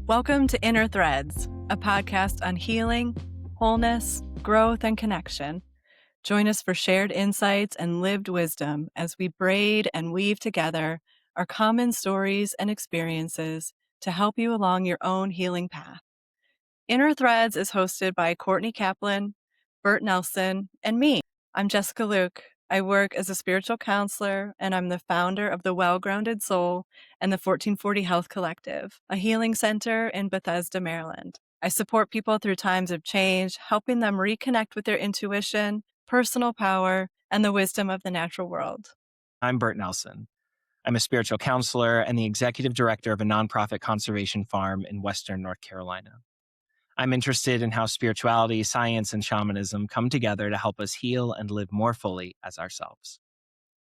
Welcome to Inner Threads, a podcast on healing, wholeness, growth, and connection. Join us for shared insights and lived wisdom as we braid and weave together our common stories and experiences to help you along your own healing path. Inner Threads is hosted by Courtney Kaplan, Bert Nelson, and me. I'm Jessica Luke. I work as a spiritual counselor, and I'm the founder of the Well-Grounded Soul and the 1440 Health Collective, a healing center in Bethesda, Maryland. I support people through times of change, helping them reconnect with their intuition, personal power, and the wisdom of the natural world. I'm Bert Nelson. I'm a spiritual counselor and the executive director of a nonprofit conservation farm in Western North Carolina. I'm interested in how spirituality, science, and shamanism come together to help us heal and live more fully as ourselves.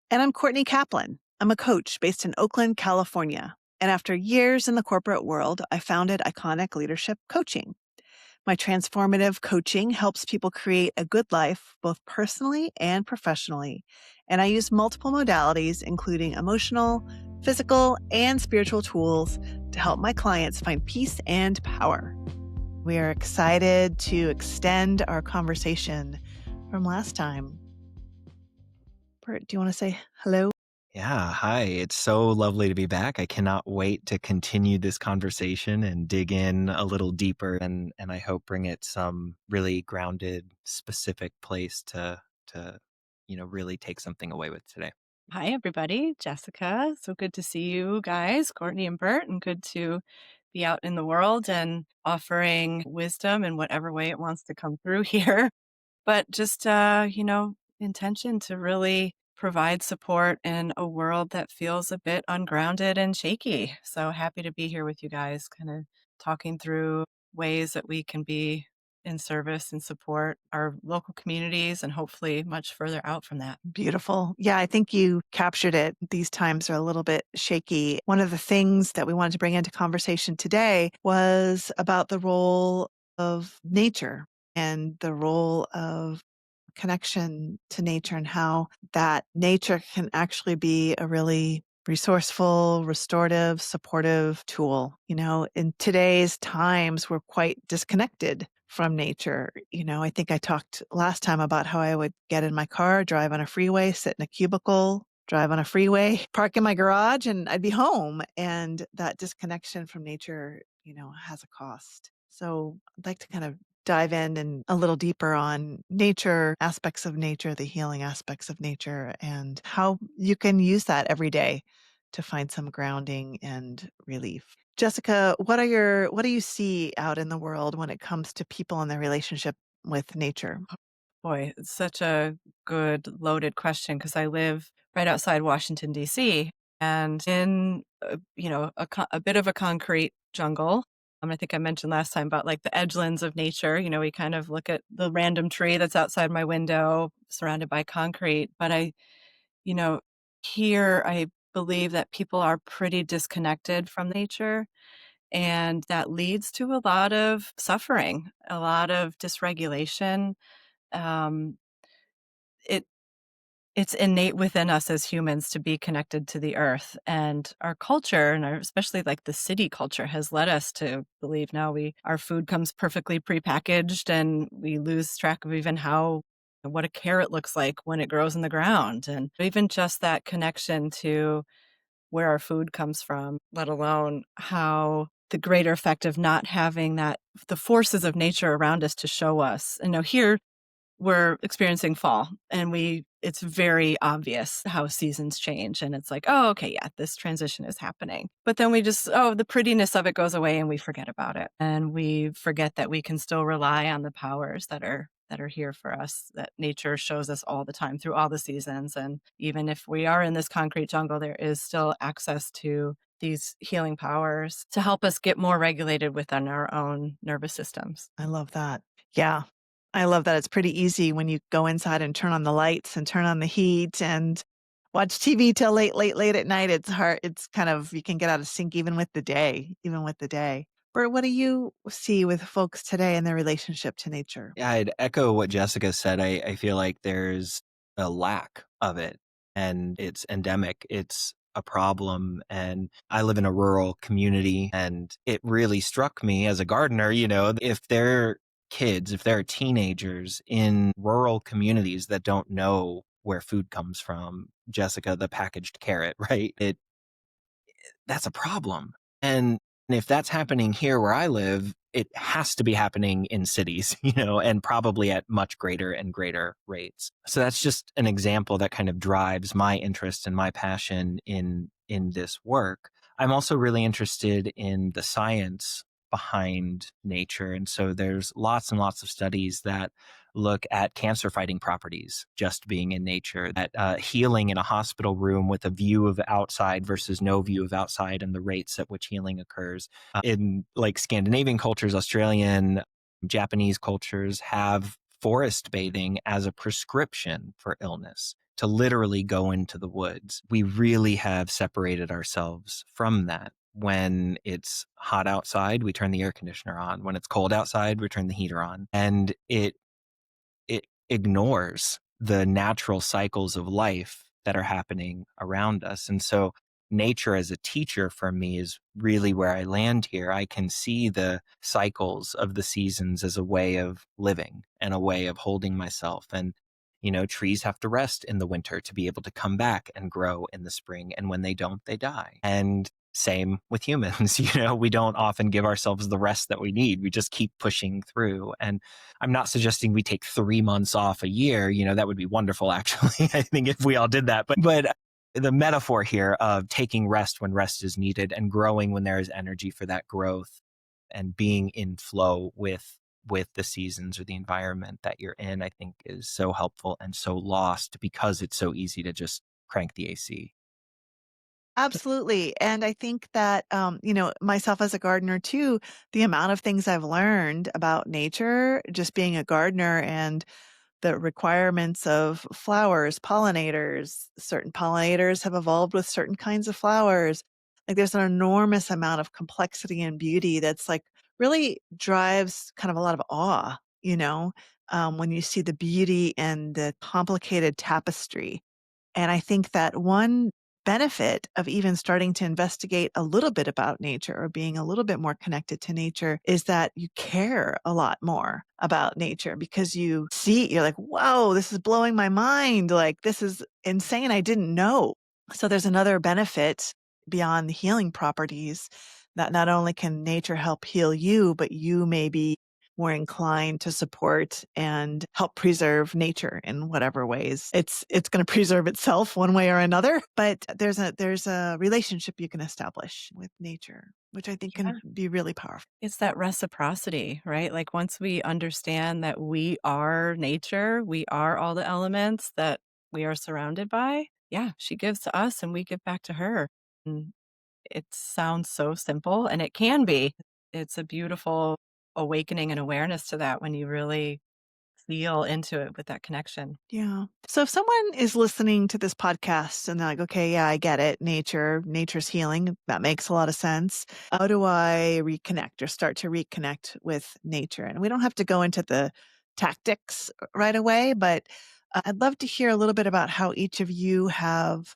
And I'm Courtney Kaplan. I'm a coach based in Oakland, California. And after years in the corporate world, I founded Iconic Leadership Coaching. My transformative coaching helps people create a good life, both personally and professionally. And I use multiple modalities, including emotional, physical, and spiritual tools to help my clients find peace and power. We are excited to extend our conversation from last time. Bert, do you want to say hello? Yeah, hi. It's so lovely to be back. I cannot wait to continue this conversation and dig in a little deeper and I hope bring it some really grounded, specific place to really take something away with today. Hi, everybody. Jessica. So good to see you guys, Courtney and Bert, and good to be out in the world and offering wisdom in whatever way it wants to come through here. But just, intention to really provide support in a world that feels a bit ungrounded and shaky. So happy to be here with you guys, kind of talking through ways that we can be in service and support our local communities and hopefully much further out from that. Beautiful. Yeah, I think you captured it. These times are a little bit shaky. One of the things that we wanted to bring into conversation today was about the role of nature and the role of connection to nature and how that nature can actually be a really resourceful, restorative, supportive tool. In today's times, we're quite disconnected from nature. I think I talked last time about how I would get in my car, drive on a freeway, sit in a cubicle, drive on a freeway, park in my garage, and I'd be home. And that disconnection from nature, has a cost. So I'd like to kind of dive in and a little deeper on nature, aspects of nature, the healing aspects of nature, and how you can use that every day to find some grounding and relief. Jessica, what do you see out in the world when it comes to people and their relationship with nature? Boy, it's such a good loaded question because I live right outside Washington, D.C. and in, a bit of a concrete jungle. I think I mentioned last time about like the edgelands of nature. We kind of look at the random tree that's outside my window surrounded by concrete. But you know, here I believe that people are pretty disconnected from nature. And that leads to a lot of suffering, a lot of dysregulation. Um, it it's innate within us as humans to be connected to the earth, and our culture and especially like the city culture has led us to believe now our food comes perfectly prepackaged, and we lose track of even what a carrot looks like when it grows in the ground, and even just that connection to where our food comes from, let alone how the greater effect of not having the forces of nature around us to show us. Here we're experiencing fall, and it's very obvious how seasons change, and it's like, oh, okay, yeah, this transition is happening. But then the prettiness of it goes away and we forget about it. And we forget that we can still rely on the powers that are here for us, that nature shows us all the time through all the seasons. And even if we are in this concrete jungle, there is still access to these healing powers to help us get more regulated within our own nervous systems. I love that. Yeah. I love that. It's pretty easy when you go inside and turn on the lights and turn on the heat and watch TV till late at night. It's hard. It's kind of, you can get out of sync even with the day. Bert, what do you see with folks today in their relationship to nature? Yeah, I'd echo what Jessica said. I feel like there's a lack of it and it's endemic. It's a problem. And I live in a rural community, and it really struck me as a gardener, if if there are teenagers in rural communities that don't know where food comes from, Jessica, the packaged carrot, right? That's a problem. And if that's happening here where I live, it has to be happening in cities, and probably at much greater and greater rates. So that's just an example that kind of drives my interest and my passion in this work. I'm also really interested in the science behind nature. And so there's lots and lots of studies that look at cancer fighting properties just being in nature, that healing in a hospital room with a view of outside versus no view of outside, and the rates at which healing occurs. In like Scandinavian cultures, Australian, Japanese cultures have forest bathing as a prescription for illness, to literally go into the woods. We really have separated ourselves from that. When it's hot outside, we turn the air conditioner on. When it's cold outside, we turn the heater on. And it ignores the natural cycles of life that are happening around us. And so nature as a teacher for me is really where I land here. I can see the cycles of the seasons as a way of living and a way of holding myself. And, trees have to rest in the winter to be able to come back and grow in the spring. And when they don't, they die. And same with humans. We don't often give ourselves the rest that we need. We just keep pushing through. And I'm not suggesting we take 3 months off a year. That would be wonderful, actually. I think if we all did that. But the metaphor here of taking rest when rest is needed and growing when there is energy for that growth, and being in flow with the seasons or the environment that you're in, I think is so helpful and so lost because it's so easy to just crank the AC. Absolutely. And I think that, myself as a gardener too, the amount of things I've learned about nature, just being a gardener and the requirements of flowers, pollinators, certain pollinators have evolved with certain kinds of flowers. Like there's an enormous amount of complexity and beauty that's like really drives kind of a lot of awe, when you see the beauty and the complicated tapestry. And I think that one benefit of even starting to investigate a little bit about nature or being a little bit more connected to nature is that you care a lot more about nature because you're like, whoa, this is blowing my mind. Like, this is insane. I didn't know. So there's another benefit beyond the healing properties that not only can nature help heal you, but you may be more inclined to support and help preserve nature in whatever ways it's going to preserve itself one way or another. But there's a relationship you can establish with nature, which I think can Yeah. be really powerful. It's that reciprocity, right? Like once we understand that we are nature, we are all the elements that we are surrounded by. Yeah, she gives to us and we give back to her. And it sounds so simple, and it can be. It's a beautiful awakening and awareness to that when you really feel into it with that connection. Yeah. So if someone is listening to this podcast and they're like, okay, yeah, I get it. Nature's healing. That makes a lot of sense. How do I reconnect or start to reconnect with nature? And we don't have to go into the tactics right away, but I'd love to hear a little bit about how each of you have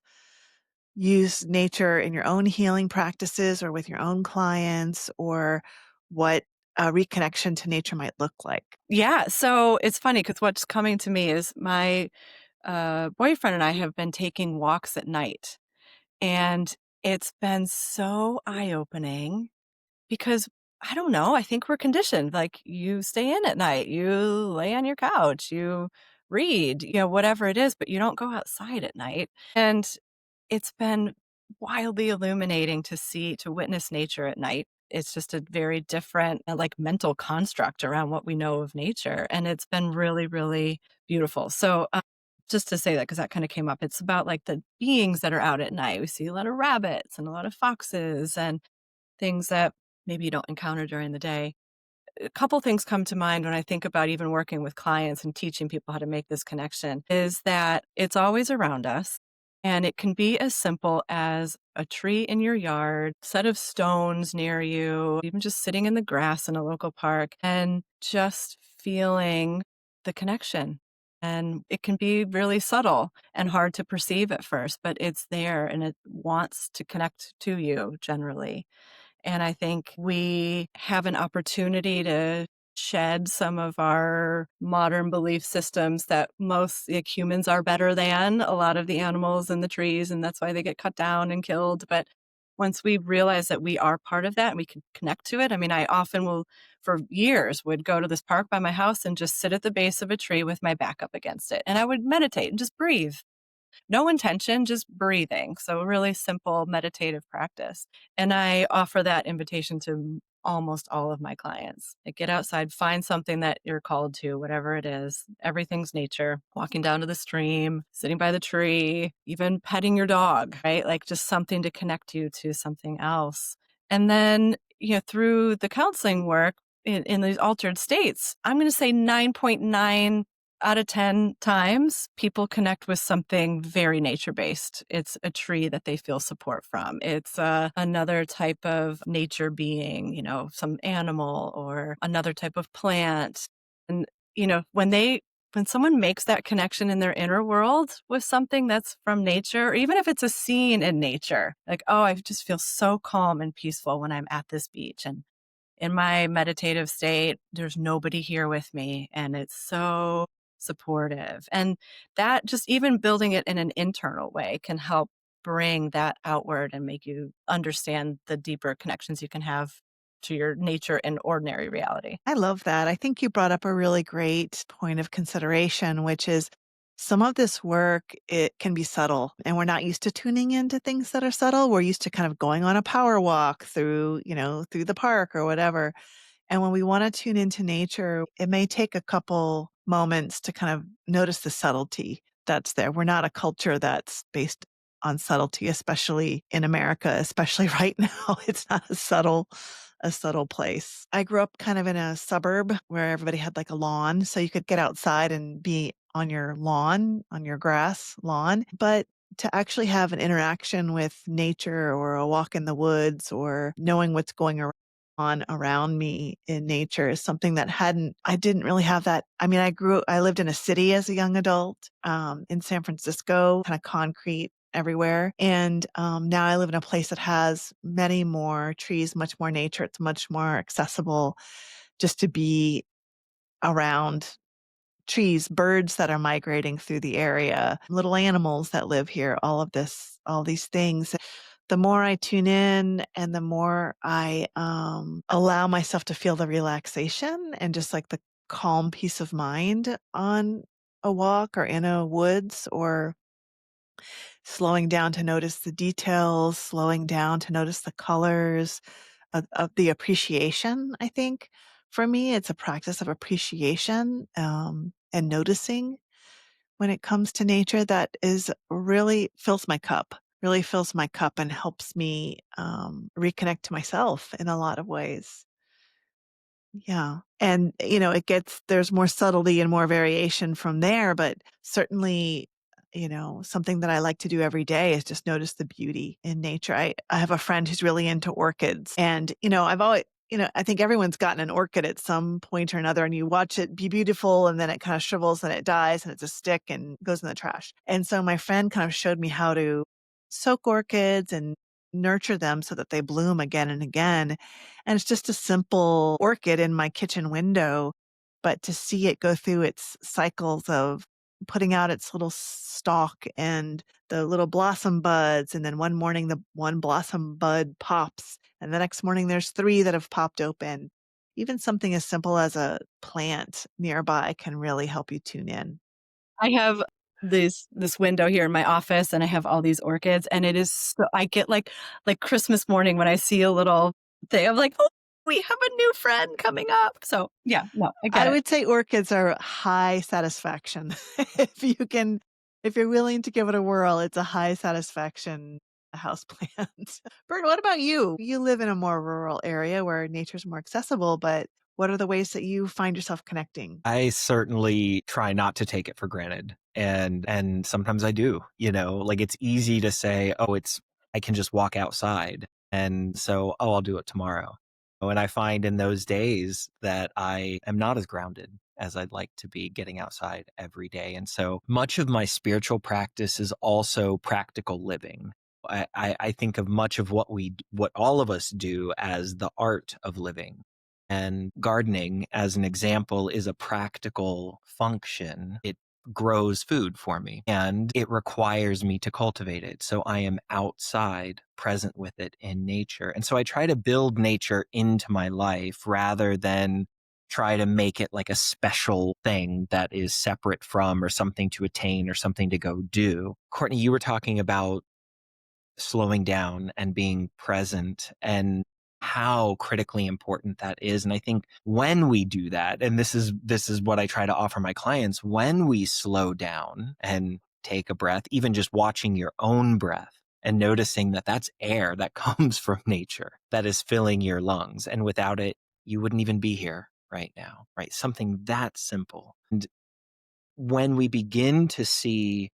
used nature in your own healing practices or with your own clients, or what a reconnection to nature might look like. Yeah, so it's funny because what's coming to me is my boyfriend and I have been taking walks at night, and it's been so eye opening because I don't know, I think we're conditioned. Like you stay in at night, you lay on your couch, you read, whatever it is, but you don't go outside at night. And it's been wildly illuminating to witness nature at night. It's just a very different, like, mental construct around what we know of nature, and it's been really, really beautiful. So, just to say that because that kinda came up, it's about, like, the beings that are out at night. We see a lot of rabbits and a lot of foxes and things that maybe you don't encounter during the day. A couple things come to mind when I think about even working with clients and teaching people how to make this connection is that it's always around us. And it can be as simple as a tree in your yard, set of stones near you, even just sitting in the grass in a local park and just feeling the connection And it can be really subtle and hard to perceive at first, but it's there and it wants to connect to you generally. And I think we have an opportunity to shed some of our modern belief systems that most like, humans are better than a lot of the animals and the trees, and that's why they get cut down and killed. But once we realize that we are part of that and we can connect to it, I mean, I often will, for years, would go to this park by my house and just sit at the base of a tree with my back up against it. And I would meditate and just breathe. No intention, just breathing. So, a really simple meditative practice. And I offer that invitation to almost all of my clients. Like, get outside, find something that you're called to, whatever it is. Everything's nature. Walking down to the stream, sitting by the tree, even petting your dog, right? Like, just something to connect you to something else. And then, through the counseling work in these altered states, I'm going to say 9.9 out of 10 times, people connect with something very nature based. It's a tree that they feel support from. It's another type of nature being, some animal or another type of plant. And, when someone makes that connection in their inner world with something that's from nature, or even if it's a scene in nature, like, oh, I just feel so calm and peaceful when I'm at this beach. And in my meditative state, there's nobody here with me. And it's so supportive. And that just even building it in an internal way can help bring that outward and make you understand the deeper connections you can have to your nature and ordinary reality. I love that. I think you brought up a really great point of consideration, which is some of this work, it can be subtle, and we're not used to tuning into things that are subtle. We're used to kind of going on a power walk through, through the park or whatever. And when we want to tune into nature, it may take a couple moments to kind of notice the subtlety that's there. We're not a culture that's based on subtlety, especially in America, especially right now. It's not a subtle place. I grew up kind of in a suburb where everybody had like a lawn, so you could get outside and be on your lawn, on your grass lawn. But to actually have an interaction with nature or a walk in the woods or knowing what's going on around me in nature is something that I didn't really have that. I mean, I lived in a city as a young adult, in San Francisco, kind of concrete everywhere. And now I live in a place that has many more trees, much more nature. It's much more accessible just to be around trees, birds that are migrating through the area, little animals that live here, all these things. The more I tune in and the more I allow myself to feel the relaxation and just like the calm peace of mind on a walk or in a woods, or slowing down to notice the details, slowing down to notice the colors of the appreciation. I think for me, it's a practice of appreciation, and noticing when it comes to nature that is really fills my cup and helps me reconnect to myself in a lot of ways. Yeah. And, there's more subtlety and more variation from there, but certainly, something that I like to do every day is just notice the beauty in nature. I have a friend who's really into orchids, and, I've always, I think everyone's gotten an orchid at some point or another, and you watch it be beautiful and then it kind of shrivels and it dies and it's a stick and goes in the trash. And so my friend kind of showed me how to soak orchids and nurture them so that they bloom again and again. And it's just a simple orchid in my kitchen window, but to see it go through its cycles of putting out its little stalk and the little blossom buds, and then one morning the one blossom bud pops, and the next morning there's three that have popped open. Even something as simple as a plant nearby can really help you tune in. I have this window here in my office and I have all these orchids and it is so I get like Christmas morning when I see a little thing. I'm like, "Oh, we have a new friend coming up." So, yeah, no, I get I it. would say orchids are high satisfaction. If you're willing to give it a whirl, it's a high satisfaction houseplant. Bert, what about you? You live in a more rural area where nature's more accessible, but what are the ways that you find yourself connecting? I certainly try not to take it for granted. And sometimes I do, like it's easy to say, oh, I can just walk outside. And so, oh, I'll do it tomorrow. And I find in those days that I am not as grounded as I'd like to be getting outside every day. And so much of my spiritual practice is also practical living. I think of much of what all of us do as the art of living. And gardening, as an example, is a practical function. It grows food for me and it requires me to cultivate it. So I am outside, present with it in nature. And so I try to build nature into my life rather than try to make it like a special thing that is separate from or something to attain or something to go do. Courtney, you were talking about slowing down and being present and how critically important that is. And I think when we do that, and this is what I try to offer my clients, when we slow down and take a breath, even just watching your own breath and noticing that that's air that comes from nature that is filling your lungs. And without it, you wouldn't even be here right now, right? Something that simple. And when we begin to see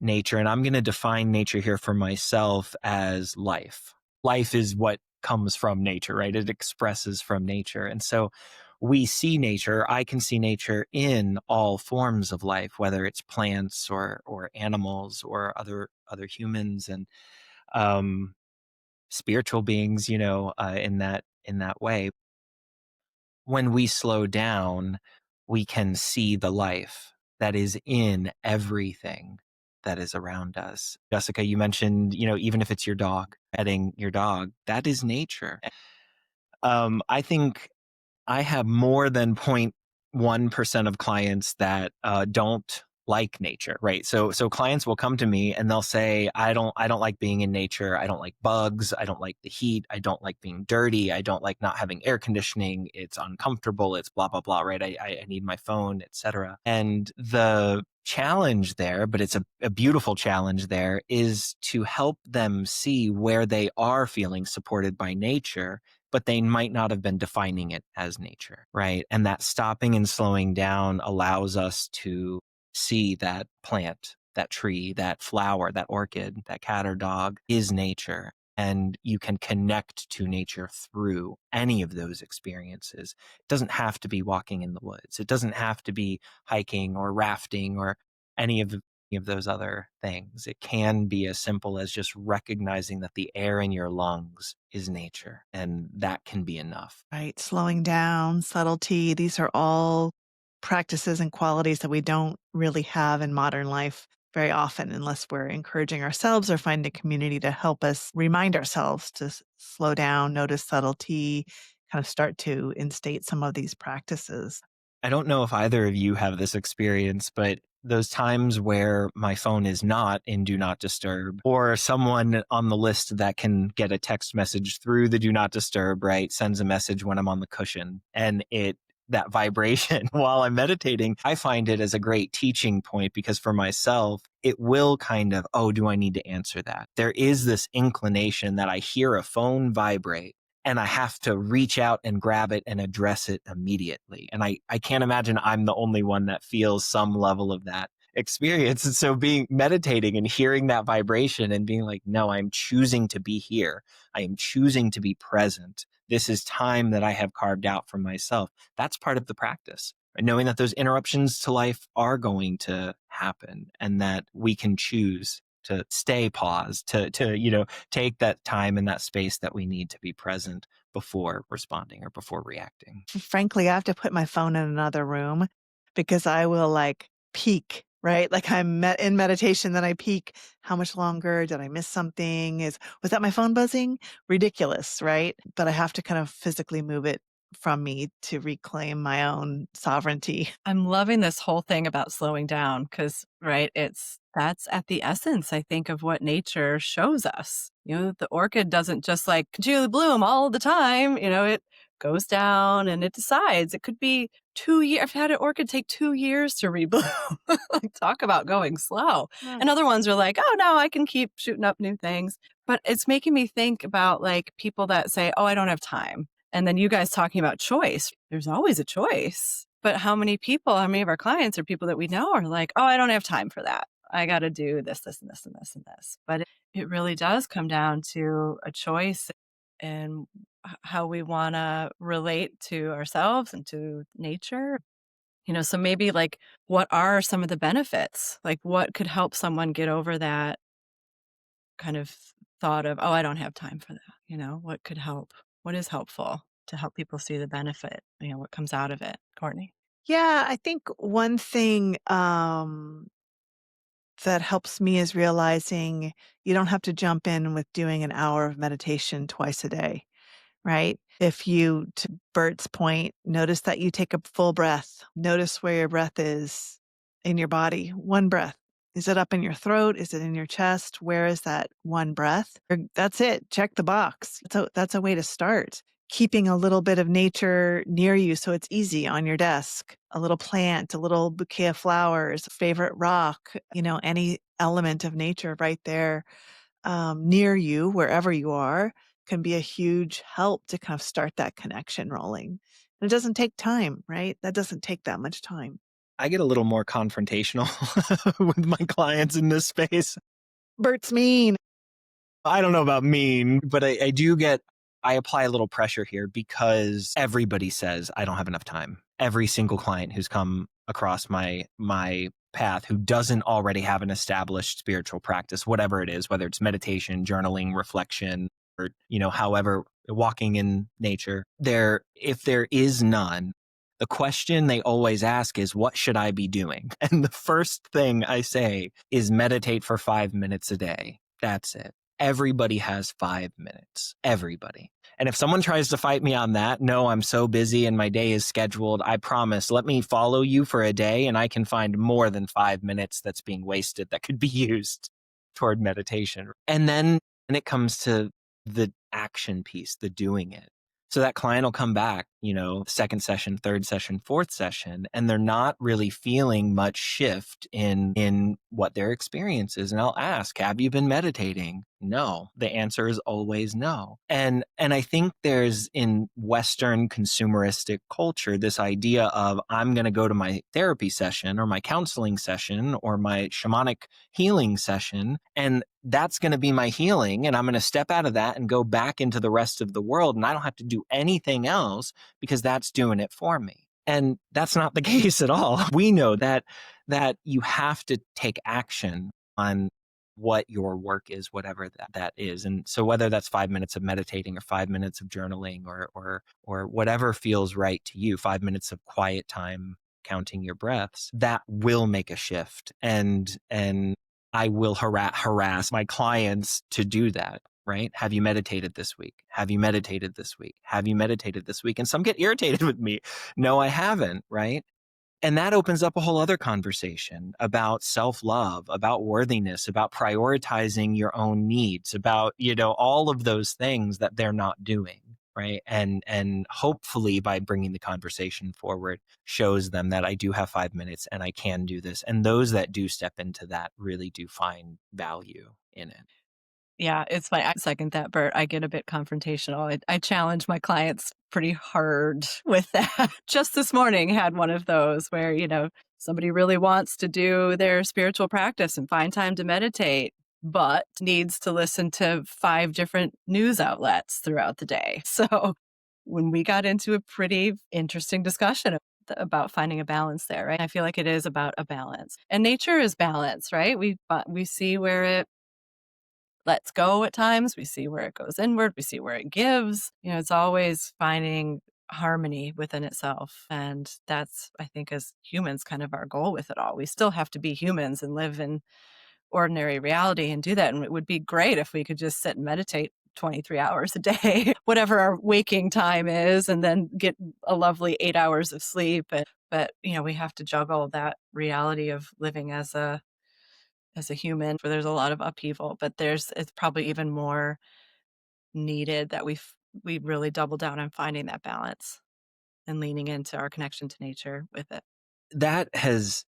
nature, and I'm going to define nature here for myself as life. Life is what comes from nature, right? It expresses from nature. And so we see nature, I can see nature in all forms of life, whether it's plants or animals or other humans and um, spiritual beings, in that way. When we slow down, we can see the life that is in everything that is around us. Jessica, you mentioned, even if it's your dog, petting your dog, that is nature. I think I have more than 0.1% of clients that don't like nature, right? So clients will come to me and they'll say, I don't like being in nature. I don't like bugs. I don't like the heat. I don't like being dirty. I don't like not having air conditioning. It's uncomfortable. It's blah, blah, blah, right? I need my phone, etc. And the challenge there, but it's a beautiful challenge there, is to help them see where they are feeling supported by nature, but they might not have been defining it as nature, right? And that stopping and slowing down allows us to see that plant, that tree, that flower, that orchid, that cat or dog is nature. And you can connect to nature through any of those experiences. It doesn't have to be walking in the woods. It doesn't have to be hiking or rafting or any of those other things. It can be as simple as just recognizing that the air in your lungs is nature, and that can be enough. Right. Slowing down, subtlety. These are all practices and qualities that we don't really have in modern life very often unless we're encouraging ourselves or find a community to help us remind ourselves to slow down, notice subtlety, kind of start to instate some of these practices. I don't know if either of you have this experience, but those times where my phone is not in do not disturb, or someone on the list that can get a text message through the do not disturb, right, sends a message when I'm on the cushion and that vibration while I'm meditating, I find it as a great teaching point because for myself, it will kind of, oh, do I need to answer that? There is this inclination that I hear a phone vibrate and I have to reach out and grab it and address it immediately. And I can't imagine I'm the only one that feels some level of that experience. And so being meditating and hearing that vibration and being like, no, I'm choosing to be here. I am choosing to be present. This is time that I have carved out for myself. That's part of the practice. And knowing that those interruptions to life are going to happen and that we can choose to stay paused, to take that time and that space that we need to be present before responding or before reacting. Frankly, I have to put my phone in another room because I will like peek, right? Like I'm in meditation, then I peek. How much longer? Did I miss something? Was that my phone buzzing? Ridiculous, right? But I have to kind of physically move it from me to reclaim my own sovereignty. I'm loving this whole thing about slowing down because, right, that's at the essence, I think, of what nature shows us. The orchid doesn't just like continue bloom all the time. It goes down and it decides. It could be 2 years. I've had an orchid take 2 years to rebloom. Like, talk about going slow. Yeah. And other ones are like, oh no, I can keep shooting up new things. But it's making me think about like people that say, oh, I don't have time. And then you guys talking about choice. There's always a choice. But how many of our clients or people that we know are like, oh, I don't have time for that. I got to do this, this, and this, and this, and this. But it really does come down to a choice and how we want to relate to ourselves and to nature. So maybe like what are some of the benefits? Like what could help someone get over that kind of thought of, oh, I don't have time for that. What could help? What is helpful to help people see the benefit? What comes out of it, Courtney? Yeah, I think one thing that helps me is realizing you don't have to jump in with doing an hour of meditation twice a day, right? If you, to Bert's point, notice that you take a full breath, notice where your breath is in your body, one breath. Is it up in your throat? Is it in your chest? Where is that one breath? That's it. Check the box. That's a way to start. Keeping a little bit of nature near you so it's easy on your desk, a little plant, a little bouquet of flowers, favorite rock, any element of nature right there near you, wherever you are, can be a huge help to kind of start that connection rolling. And it doesn't take time, right? That doesn't take that much time. I get a little more confrontational with my clients in this space. Bert's mean. I don't know about mean, but I do get, I apply a little pressure here because everybody says I don't have enough time. Every single client who's come across my path who doesn't already have an established spiritual practice, whatever it is, whether it's meditation, journaling, reflection, or, however, walking in nature, if there is none, the question they always ask is, what should I be doing? And the first thing I say is meditate for 5 minutes a day. That's it. Everybody has 5 minutes. Everybody. And if someone tries to fight me on that, no, I'm so busy and my day is scheduled. I promise, let me follow you for a day and I can find more than 5 minutes that's being wasted that could be used toward meditation. And then when it comes to the action piece, the doing it. So that client will come back, second session, third session, fourth session, and they're not really feeling much shift in what their experience is. And I'll ask, have you been meditating? No. The answer is always no. And I think there's in Western consumeristic culture, this idea of I'm going to go to my therapy session or my counseling session or my shamanic healing session, and that's going to be my healing. And I'm going to step out of that and go back into the rest of the world. And I don't have to do anything else because that's doing it for me. And that's not the case at all. We know that you have to take action on what your work is, whatever that is. And so whether that's 5 minutes of meditating or 5 minutes of journaling or whatever feels right to you, 5 minutes of quiet time, counting your breaths, that will make a shift. And I will harass my clients to do that, right? Have you meditated this week? Have you meditated this week? Have you meditated this week? And some get irritated with me. No, I haven't, right? And that opens up a whole other conversation about self-love, about worthiness, about prioritizing your own needs, about, all of those things that they're not doing, right? And hopefully by bringing the conversation forward shows them that I do have 5 minutes and I can do this. And those that do step into that really do find value in it. Yeah, it's funny. I second that, Bert. I get a bit confrontational. I challenge my clients pretty hard with that. Just this morning had one of those where, somebody really wants to do their spiritual practice and find time to meditate, but needs to listen to 5 different news outlets throughout the day. So when we got into a pretty interesting discussion about finding a balance there, right? I feel like it is about a balance. And nature is balance, right? We see where it lets go at times. We see where it goes inward. We see where it gives. It's always finding harmony within itself. And that's, I think, as humans, kind of our goal with it all. We still have to be humans and live in ordinary reality and do that. And it would be great if we could just sit and meditate 23 hours a day, whatever our waking time is, and then get a lovely 8 hours of sleep. But we have to juggle that reality of living as a human, where there's a lot of upheaval, but it's probably even more needed that we really double down on finding that balance and leaning into our connection to nature with it. That is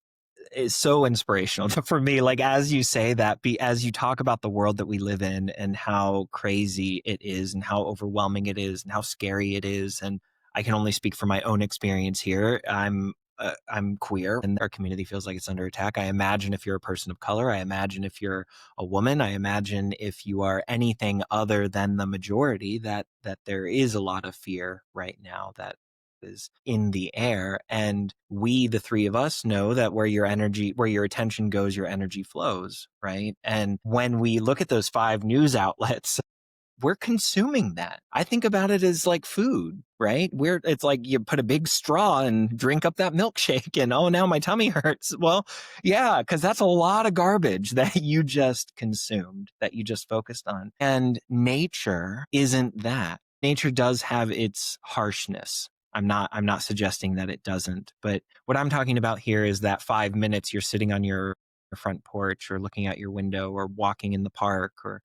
so inspirational for me. Like, as you say that, as you talk about the world that we live in and how crazy it is and how overwhelming it is and how scary it is. And I can only speak from my own experience here. I'm I'm queer and our community feels like it's under attack. I imagine if you're a person of color, I imagine if you're a woman, I imagine if you are anything other than the majority, that there is a lot of fear right now that is in the air. And we, the three of us, know that where your attention goes, your energy flows, right? And when we look at those 5 news outlets, we're consuming that. I think about it as like food, right? It's like you put a big straw and drink up that milkshake and, oh, now my tummy hurts. Well, yeah, because that's a lot of garbage that you just consumed, that you just focused on. And nature isn't that. Nature does have its harshness. I'm not suggesting that it doesn't, but what I'm talking about here is that 5 minutes you're sitting on your front porch or looking out your window or walking in the park or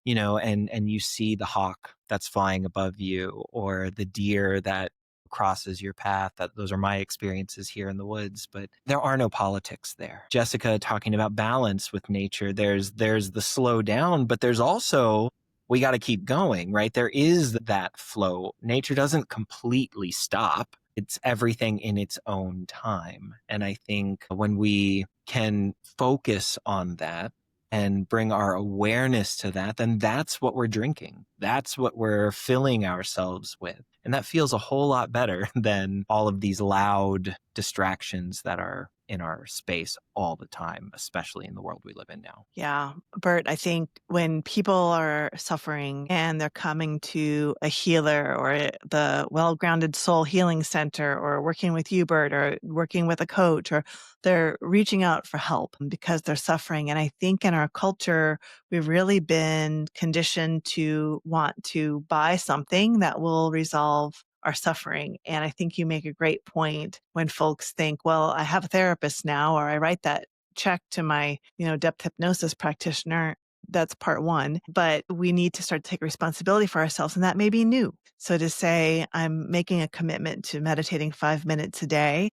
and you see the hawk that's flying above you or the deer that crosses your path. Those are my experiences here in the woods, but there are no politics there. Jessica talking about balance with nature. There's the slow down, but there's also, we got to keep going, right? There is that flow. Nature doesn't completely stop. It's everything in its own time. And I think when we can focus on that, and bring our awareness to that, then that's what we're drinking. That's what we're filling ourselves with. And that feels a whole lot better than all of these loud distractions that are in our space all the time, especially in the world we live in now. Yeah, Bert, I think when people are suffering and they're coming to a healer or the Well Grounded Soul Healing Center or working with you, Bert, or working with a coach, or they're reaching out for help because they're suffering. And I think in our culture, we've really been conditioned to want to buy something that will resolve our suffering. And I think you make a great point when folks think, well, I have a therapist now, or I write that check to my, depth hypnosis practitioner. That's part one. But we need to start to take responsibility for ourselves. And that may be new. So to say, I'm making a commitment to meditating 5 minutes a day,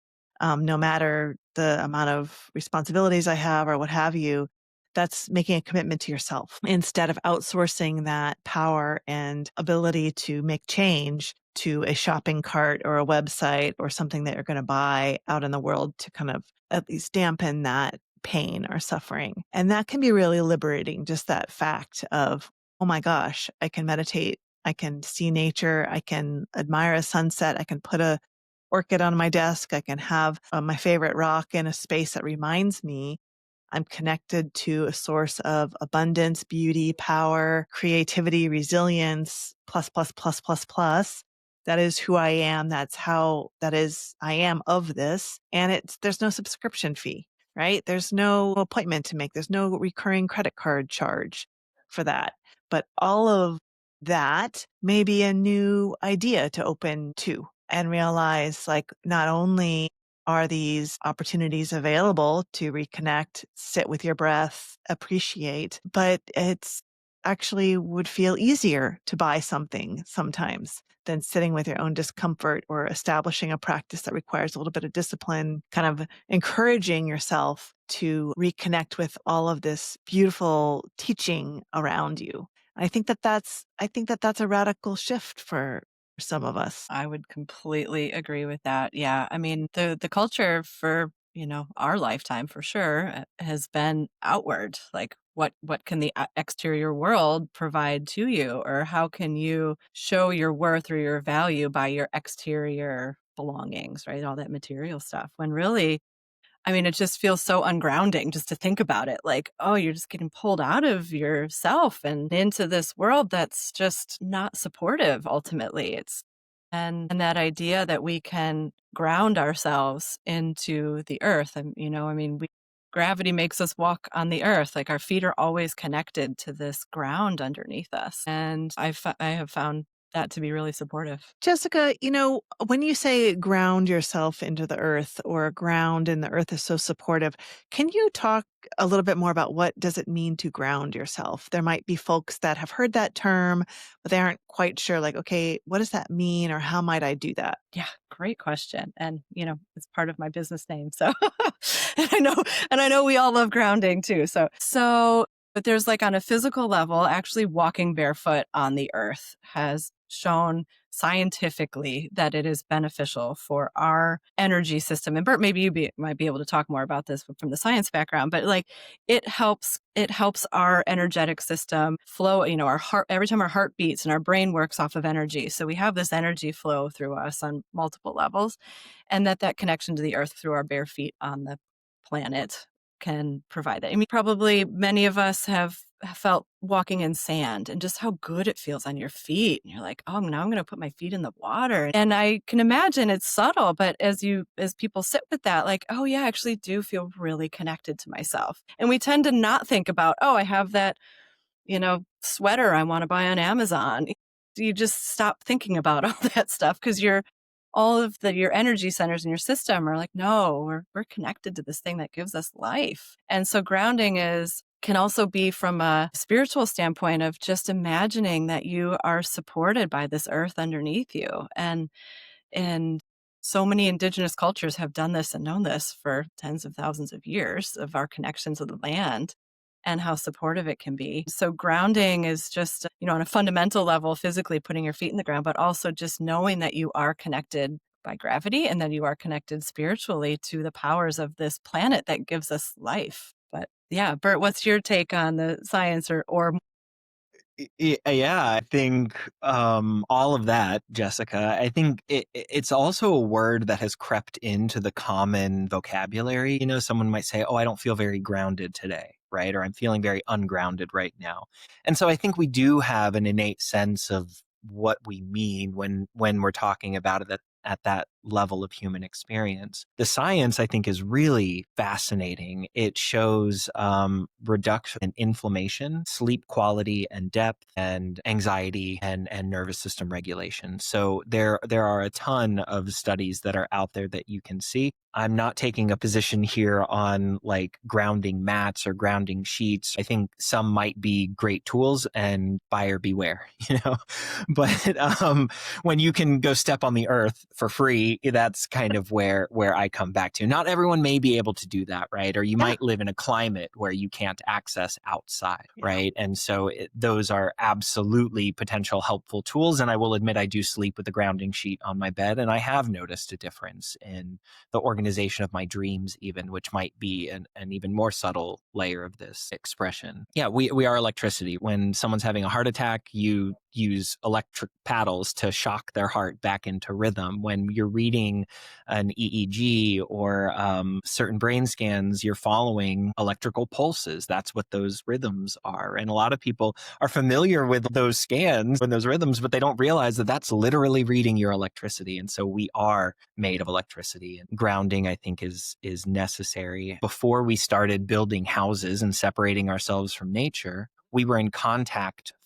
no matter the amount of responsibilities I have or what have you, that's making a commitment to yourself instead of outsourcing that power and ability to make change to a shopping cart or a website or something that you're going to buy out in the world to kind of at least dampen that pain or suffering. And that can be really liberating, just that fact of, oh my gosh, I can meditate, I can see nature, I can admire a sunset, I can put a orchid on my desk, I can have my favorite rock in a space that reminds me I'm connected to a source of abundance, beauty, power, creativity, resilience, plus, plus, plus, plus, plus. That is who I am. I am of this. And there's no subscription fee, right? There's no appointment to make. There's no recurring credit card charge for that. But all of that may be a new idea to open to and realize like not only are these opportunities available to reconnect, sit with your breath, appreciate, but it's actually would feel easier to buy something sometimes than sitting with your own discomfort or establishing a practice that requires a little bit of discipline, kind of encouraging yourself to reconnect with all of this beautiful teaching around you. I think that that's a radical shift for some of us. I would completely agree with that. Yeah. I mean, the culture for, our lifetime for sure has been outward. Like what can the exterior world provide to you, or how can you show your worth or your value by your exterior belongings, right? All that material stuff. When really, I mean, it just feels so ungrounding just to think about it. Like, oh, you're just getting pulled out of yourself and into this world that's just not supportive ultimately. And that idea that we can ground ourselves into the earth. And, I mean, gravity makes us walk on the earth. Like our feet are always connected to this ground underneath us. And I have found that to be really supportive. Jessica, when you say ground yourself into the earth or ground and the earth is so supportive, can you talk a little bit more about what does it mean to ground yourself? There might be folks that have heard that term, but they aren't quite sure, like, okay, what does that mean or how might I do that? Yeah, great question. And, it's part of my business name. So and I know we all love grounding too. But there's like on a physical level, actually walking barefoot on the earth has shown scientifically that it is beneficial for our energy system. And Bert, maybe might be able to talk more about this from the science background, but like it helps our energetic system flow, our heart, every time our heart beats and our brain works off of energy. So we have this energy flow through us on multiple levels, and that connection to the earth through our bare feet on the planet can provide that. I mean, probably many of us have felt walking in sand and just how good it feels on your feet. And you're like, oh, now I'm going to put my feet in the water. And I can imagine it's subtle, but as people sit with that, like, oh yeah, I actually do feel really connected to myself. And we tend to not think about, oh, I have that, sweater I want to buy on Amazon. You just stop thinking about all that stuff because all of your energy centers in your system are like, no, we're connected to this thing that gives us life. And so grounding can also be from a spiritual standpoint of just imagining that you are supported by this earth underneath you. And so many indigenous cultures have done this and known this for tens of thousands of years of our connection to the land and how supportive it can be. So grounding is just, on a fundamental level, physically putting your feet in the ground, but also just knowing that you are connected by gravity and that you are connected spiritually to the powers of this planet that gives us life. But yeah, Bert, what's your take on the science or Yeah, I think all of that, Jessica. I think it's also a word that has crept into the common vocabulary. Someone might say, "Oh, I don't feel very grounded today," right? Or "I'm feeling very ungrounded right now." And so I think we do have an innate sense of what we mean when we're talking about it at that level of human experience. The science, I think, is really fascinating. It shows reduction in inflammation, sleep quality and depth, and anxiety and nervous system regulation. So there are a ton of studies that are out there that you can see. I'm not taking a position here on like grounding mats or grounding sheets. I think some might be great tools, and buyer beware, But when you can go step on the earth for free, that's kind of where I come back to. Not everyone may be able to do that, right? Or you Yeah. might live in a climate where you can't access outside, Yeah. right? And so those are absolutely potential helpful tools. And I will admit I do sleep with a grounding sheet on my bed, and I have noticed a difference in the organization of my dreams even, which might be an even more subtle layer of this expression. Yeah, we are electricity. When someone's having a heart attack, you use electric paddles to shock their heart back into rhythm. When you're reading an EEG or certain brain scans, you're following electrical pulses. That's what those rhythms are. And a lot of people are familiar with those scans and those rhythms, but they don't realize that that's literally reading your electricity. And so we are made of electricity. And grounding, I think, is necessary. Before we started building houses and separating ourselves from nature, we were in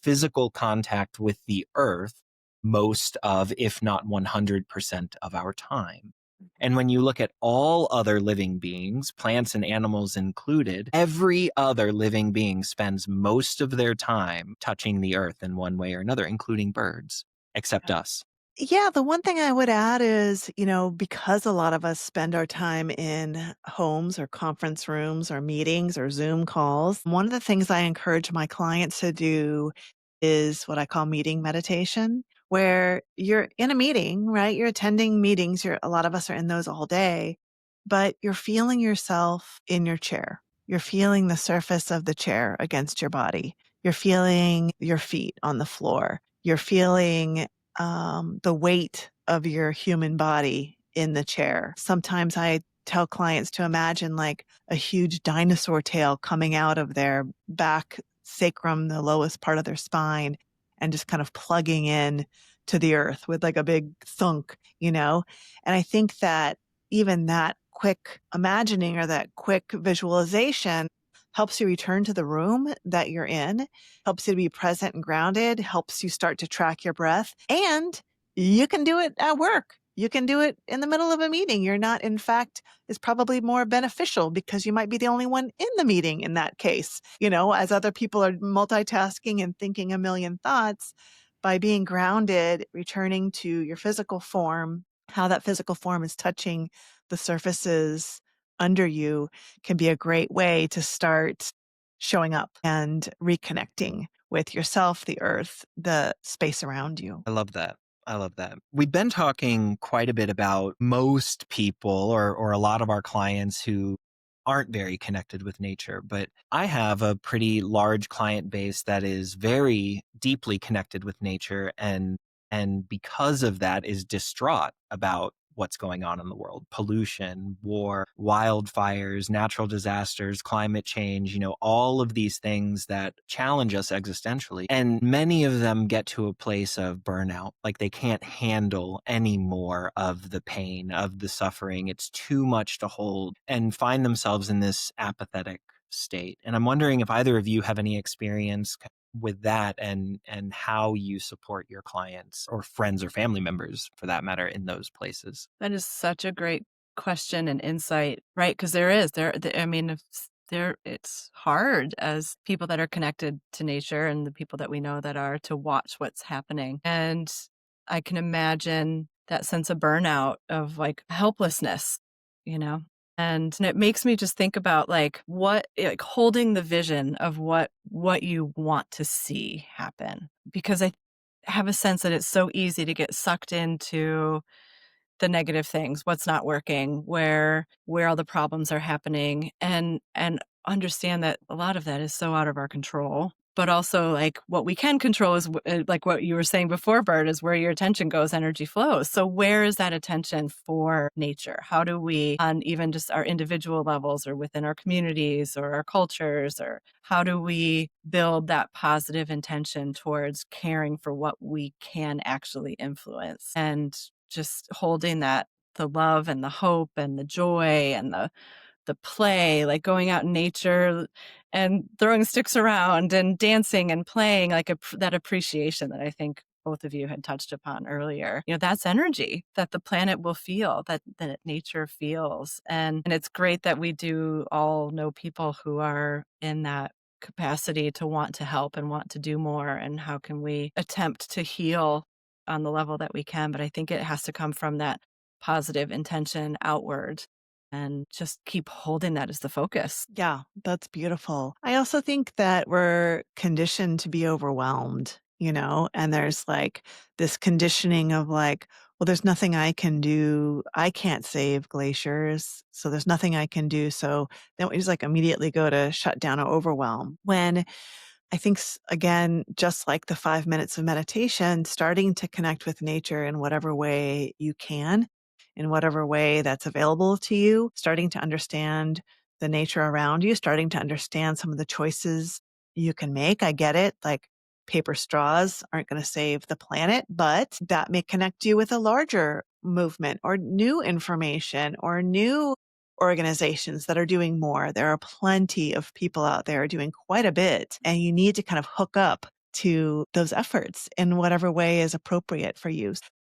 physical contact with the earth most of, if not 100% of our time. And when you look at all other living beings, plants and animals included, every other living being spends most of their time touching the earth in one way or another, including birds, except us. Yeah, the one thing I would add is, because a lot of us spend our time in homes or conference rooms or meetings or Zoom calls, one of the things I encourage my clients to do is what I call meeting meditation, where you're in a meeting, right? You're attending meetings. A lot of us are in those all day, but you're feeling yourself in your chair. You're feeling the surface of the chair against your body. You're feeling your feet on the floor. You're feeling the weight of your human body in the chair. Sometimes I tell clients to imagine like a huge dinosaur tail coming out of their back sacrum, the lowest part of their spine, and just kind of plugging in to the earth with like a big thunk. And I think that even that quick imagining or that quick visualization helps you return to the room that you're in, helps you to be present and grounded, helps you start to track your breath. And you can do it at work. You can do it in the middle of a meeting. You're not, in fact, is probably more beneficial because you might be the only one in the meeting in that case. As other people are multitasking and thinking a million thoughts, by being grounded, returning to your physical form, how that physical form is touching the surfaces under you can be a great way to start showing up and reconnecting with yourself, the earth, the space around you. I love that. I love that. We've been talking quite a bit about most people or a lot of our clients who aren't very connected with nature, but I have a pretty large client base that is very deeply connected with nature and because of that is distraught about what's going on in the world. Pollution, war, wildfires, natural disasters, climate change, all of these things that challenge us existentially. And many of them get to a place of burnout, like they can't handle any more of the pain, of the suffering. It's too much to hold and find themselves in this apathetic state. And I'm wondering if either of you have any experience with that and how you support your clients or friends or family members for that matter in those places. That is such a great question and insight, right? Because there is I mean, it's hard as people that are connected to nature and the people that we know that are to watch what's happening. And I can imagine that sense of burnout of like helplessness, you know? And it makes me just think about like holding the vision of what you want to see happen. Because I have a sense that it's so easy to get sucked into the negative things, what's not working, where all the problems are happening, and understand that a lot of that is so out of our control. But also, like, what we can control is like what you were saying before, Bert, is where your attention goes, energy flows. So where is that attention for nature? How do we, on even just our individual levels or within our communities or our cultures, or how do we build that positive intention towards caring for what we can actually influence? And just holding that, the love and the hope and the joy and the play, like going out in nature and throwing sticks around and dancing and playing, like that appreciation that I think both of you had touched upon earlier. That's energy that the planet will feel, that nature feels. And it's great that we do all know people who are in that capacity to want to help and want to do more. And how can we attempt to heal on the level that we can? But I think it has to come from that positive intention outward and just keep holding that as the focus. Yeah, that's beautiful. I also think that we're conditioned to be overwhelmed, and there's like this conditioning of like, well, there's nothing I can do. I can't save glaciers. So there's nothing I can do. So then we just like immediately go to shut down or overwhelm. When I think, again, just like the 5 minutes of meditation, starting to connect with nature in whatever way you can, in whatever way that's available to you, starting to understand the nature around you, starting to understand some of the choices you can make. I get it. Like paper straws aren't going to save the planet, but that may connect you with a larger movement or new information or new organizations that are doing more. There are plenty of people out there doing quite a bit, and you need to kind of hook up to those efforts in whatever way is appropriate for you.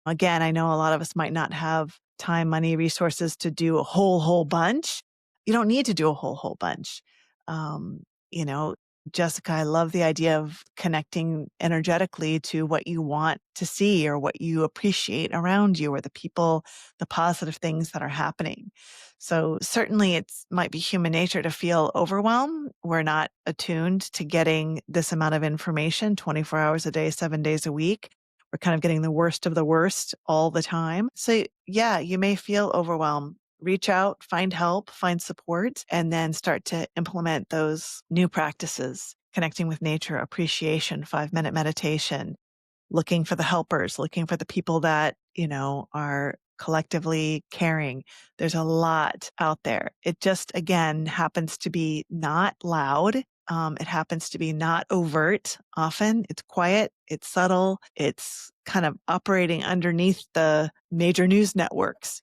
Again, I know a lot of us might not have time, money, resources to do a whole bunch. You don't need to do a whole bunch. Um, you know, Jessica, I love the idea of connecting energetically to what you want to see or what you appreciate around you or the people, the positive things that are happening. So certainly it might be human nature to feel overwhelmed. We're not attuned to getting this amount of information 24 hours a day, 7 days a week. We're kind of getting the worst of the worst all the time. So yeah, you may feel overwhelmed. Reach out, find help, find support, and then start to implement those new practices, connecting with nature, appreciation, 5-minute meditation, looking for the helpers, looking for the people that, are collectively caring. There's a lot out there. It just, again, happens to be not loud. It happens to be not overt often. It's quiet, it's subtle, it's kind of operating underneath the major news networks,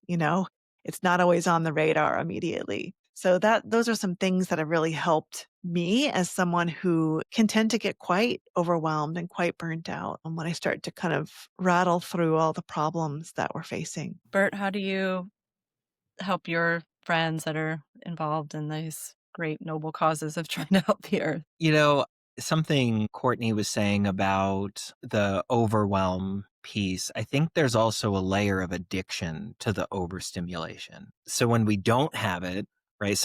It's not always on the radar immediately. So those are some things that have really helped me as someone who can tend to get quite overwhelmed and quite burnt out when I start to kind of rattle through all the problems that we're facing. Bert, how do you help your friends that are involved in these great noble causes of trying to help the earth? You know, something Courtney was saying about the overwhelm piece, I think there's also a layer of addiction to the overstimulation. So when we don't have it, right,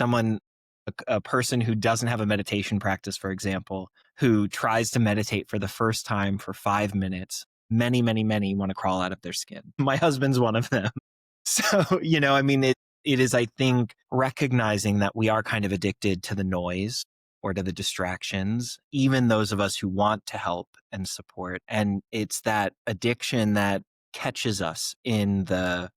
a person who doesn't have a meditation practice, for example, who tries to meditate for the first time for 5 minutes. Many, many, many want to crawl out of their skin. My husband's one of them. So, I mean, it is, I think, recognizing that we are kind of addicted to the noise or to the distractions, even those of us who want to help and support. And it's that addiction that catches us in the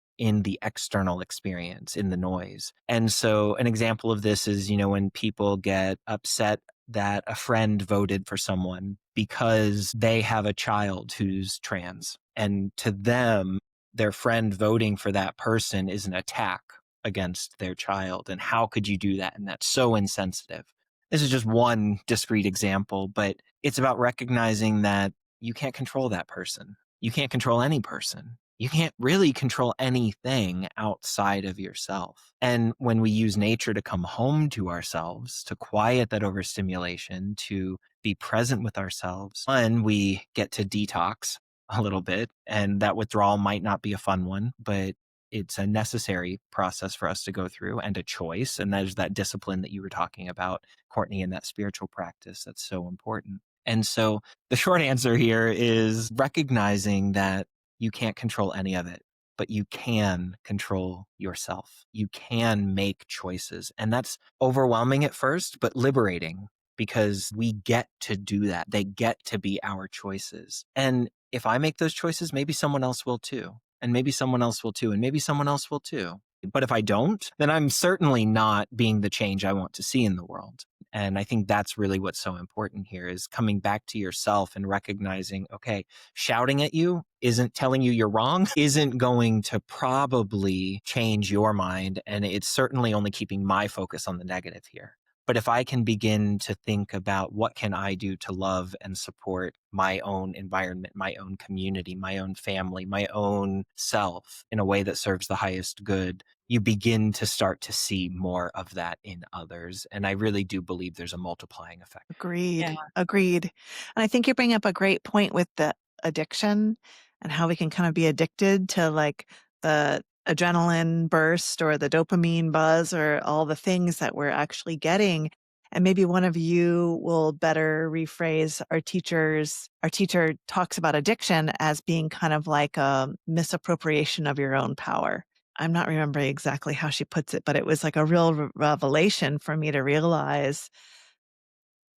external experience, in the noise. And so an example of this is, when people get upset that a friend voted for someone because they have a child who's trans. And to them, their friend voting for that person is an attack against their child. And how could you do that? And that's so insensitive. This is just one discrete example, but it's about recognizing that you can't control that person. You can't control any person. You can't really control anything outside of yourself. And when we use nature to come home to ourselves, to quiet that overstimulation, to be present with ourselves, one, we get to detox a little bit, and that withdrawal might not be a fun one, but it's a necessary process for us to go through and a choice. And there's that discipline that you were talking about, Courtney, and that spiritual practice that's so important. And so the short answer here is recognizing that you can't control any of it, but you can control yourself. You can make choices. And that's overwhelming at first, but liberating, because we get to do that. They get to be our choices. And if I make those choices, maybe someone else will too. And maybe someone else will too. And maybe someone else will too. But if I don't, then I'm certainly not being the change I want to see in the world. And I think that's really what's so important here, is coming back to yourself and recognizing, okay, shouting at you isn't telling you you're wrong, isn't going to probably change your mind. And it's certainly only keeping my focus on the negative here. But if I can begin to think about what can I do to love and support my own environment, my own community, my own family, my own self in a way that serves the highest good, you begin to start to see more of that in others. And I really do believe there's a multiplying effect. Agreed. Yeah. Agreed. And I think you bring up a great point with the addiction and how we can kind of be addicted to like the adrenaline burst or the dopamine buzz or all the things that we're actually getting. And maybe one of you will better rephrase our teachers. Our teacher talks about addiction as being kind of like a misappropriation of your own power. I'm not remembering exactly how she puts it, but it was like a real revelation for me to realize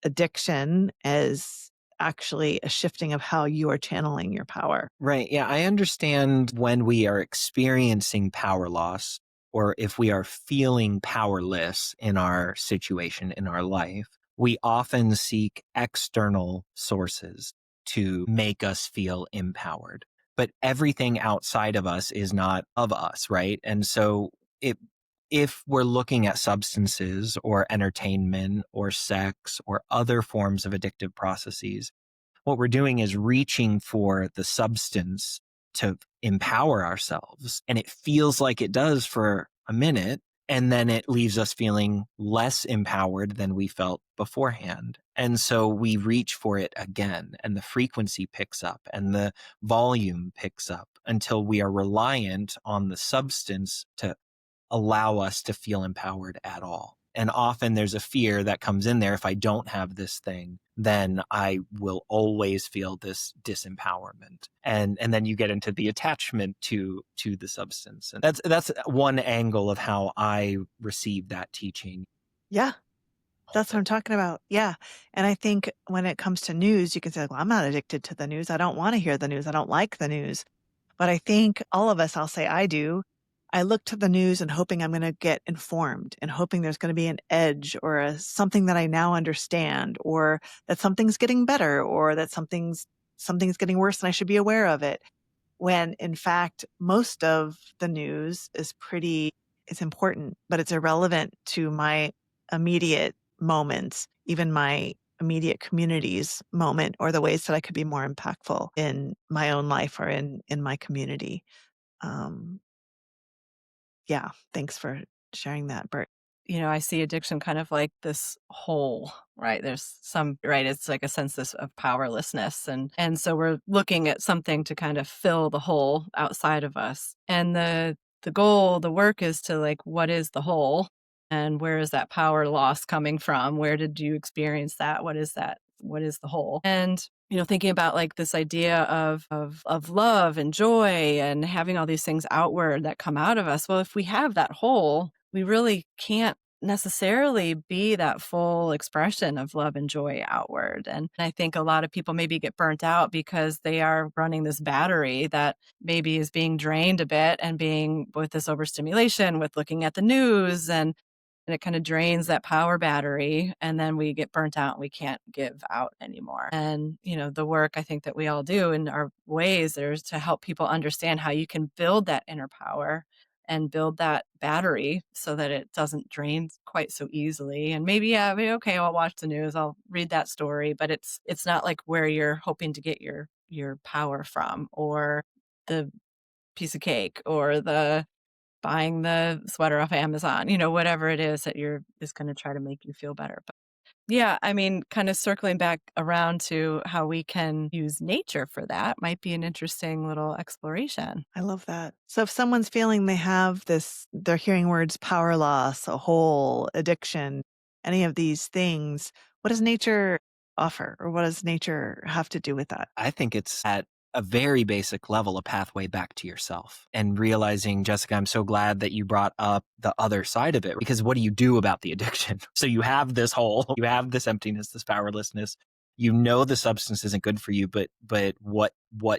addiction as actually a shifting of how you are channeling your power. Right. Yeah. I understand when we are experiencing power loss, or if we are feeling powerless in our situation, in our life, we often seek external sources to make us feel empowered. But everything outside of us is not of us, right? And so if we're looking at substances or entertainment or sex or other forms of addictive processes, what we're doing is reaching for the substance to empower ourselves. And it feels like it does for a minute. And then it leaves us feeling less empowered than we felt beforehand. And so we reach for it again, and the frequency picks up and the volume picks up until we are reliant on the substance to allow us to feel empowered at all. And often there's a fear that comes in there. If I don't have this thing, then I will always feel this disempowerment. And then you get into the attachment to the substance. And that's one angle of how I receive that teaching. Yeah, that's what I'm talking about. Yeah. And I think when it comes to news, you can say, well, I'm not addicted to the news. I don't want to hear the news. I don't like the news. But I think all of us, I'll say I do. I look to the news and hoping I'm going to get informed and hoping there's going to be an edge or something that I now understand, or that something's getting better, or that something's getting worse and I should be aware of it. When in fact, most of the news it's important, but it's irrelevant to my immediate moments, even my immediate community's moment, or the ways that I could be more impactful in my own life or in my community. Um, yeah, thanks for sharing that, Bert. I see addiction kind of like this hole, right? There's right? It's like a sense of powerlessness. And so we're looking at something to kind of fill the hole outside of us. And the goal, the work is to like, what is the hole? And where is that power loss coming from? Where did you experience that? What is that what is the whole? And thinking about like this idea of love and joy and having all these things outward that come out of us. Well, if we have that whole, we really can't necessarily be that full expression of love and joy outward. And I think a lot of people maybe get burnt out because they are running this battery that maybe is being drained a bit and being with this overstimulation, with looking at the news and it kind of drains that power battery and then we get burnt out and we can't give out anymore. And the work I think that we all do in our ways there's to help people understand how you can build that inner power and build that battery so that it doesn't drain quite so easily. And maybe, yeah, okay, I'll watch the news, I'll read that story, but it's not like where you're hoping to get your power from, or the piece of cake, or the buying the sweater off Amazon, whatever it is that is going to try to make you feel better. But yeah, I mean, kind of circling back around to how we can use nature for that might be an interesting little exploration. I love that. So if someone's feeling they have this, they're hearing words power loss, a hole, addiction, any of these things, what does nature offer, or what does nature have to do with that? I think it's at a very basic level, a pathway back to yourself, and realizing, Jessica, I'm so glad that you brought up the other side of it, because what do you do about the addiction? So you have this hole, you have this emptiness, this powerlessness. You know the substance isn't good for you, but what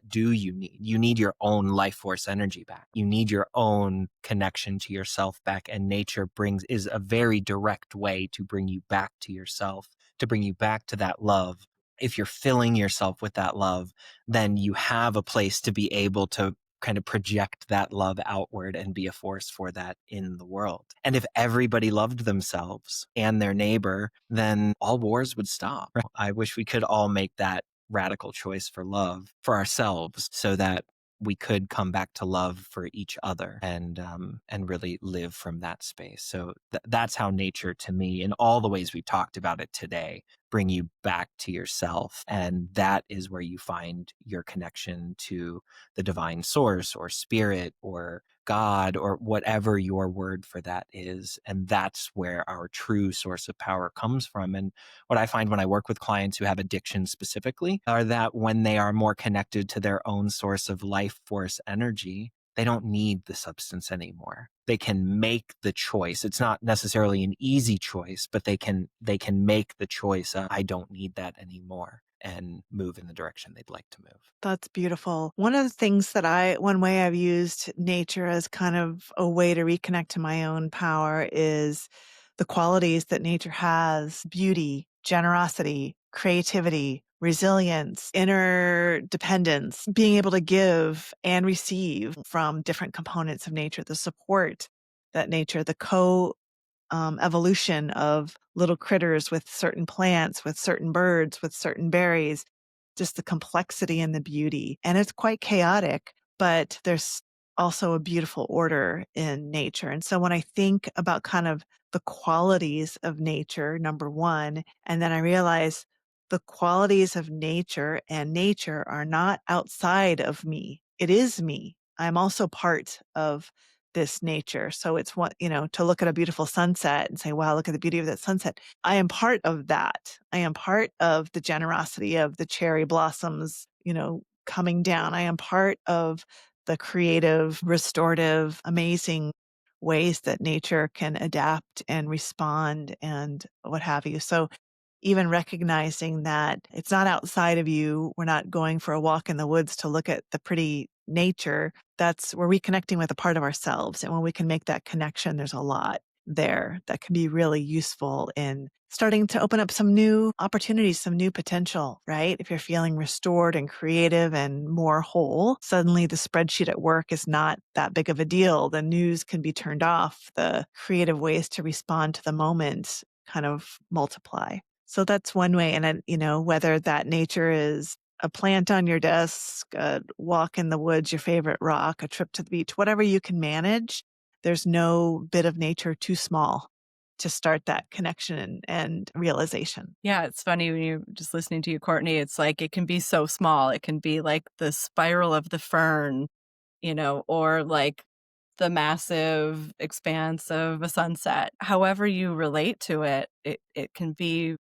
do you need? You need your own life force energy back. You need your own connection to yourself back, and nature is a very direct way to bring you back to yourself, to bring you back to that love. If you're filling yourself with that love, then you have a place to be able to kind of project that love outward and be a force for that in the world. And if everybody loved themselves and their neighbor, then all wars would stop. I wish we could all make that radical choice for love for ourselves, so that we could come back to love for each other, and really live from that space. So that's how nature, to me, in all the ways we've talked about it today, bring you back to yourself. And that is where you find your connection to the divine source or spirit or God or whatever your word for that is. And that's where our true source of power comes from. And what I find when I work with clients who have addiction specifically are that when they are more connected to their own source of life force energy, they don't need the substance anymore. They can make the choice. It's not necessarily an easy choice, but they can make the choice of, I don't need that anymore, and move in the direction they'd like to move. That's beautiful. One of the things one way I've used nature as kind of a way to reconnect to my own power is the qualities that nature has: beauty, generosity, creativity, resilience, inner dependence, being able to give and receive from different components of nature, the support that nature, the evolution of little critters with certain plants, with certain birds, with certain berries, just the complexity and the beauty. And it's quite chaotic, but there's also a beautiful order in nature. And so when I think about kind of the qualities of nature, number one, and then I realize the qualities of nature and nature are not outside of me. It is me. I'm also part of this nature. So it's to look at a beautiful sunset and say, wow, look at the beauty of that sunset. I am part of that. I am part of the generosity of the cherry blossoms, coming down. I am part of the creative, restorative, amazing ways that nature can adapt and respond and what have you. So even recognizing that it's not outside of you. We're not going for a walk in the woods to look at the pretty nature. We're reconnecting with a part of ourselves. And when we can make that connection, there's a lot there that can be really useful in starting to open up some new opportunities, some new potential, right? If you're feeling restored and creative and more whole, suddenly the spreadsheet at work is not that big of a deal. The news can be turned off. The creative ways to respond to the moment kind of multiply. So that's one way. And then, whether that nature is a plant on your desk, a walk in the woods, your favorite rock, a trip to the beach, whatever you can manage, there's no bit of nature too small to start that connection and realization. Yeah, it's funny when you're just listening to you, Courtney, it's like it can be so small. It can be like the spiral of the fern, or like the massive expanse of a sunset. However you relate to it, it can be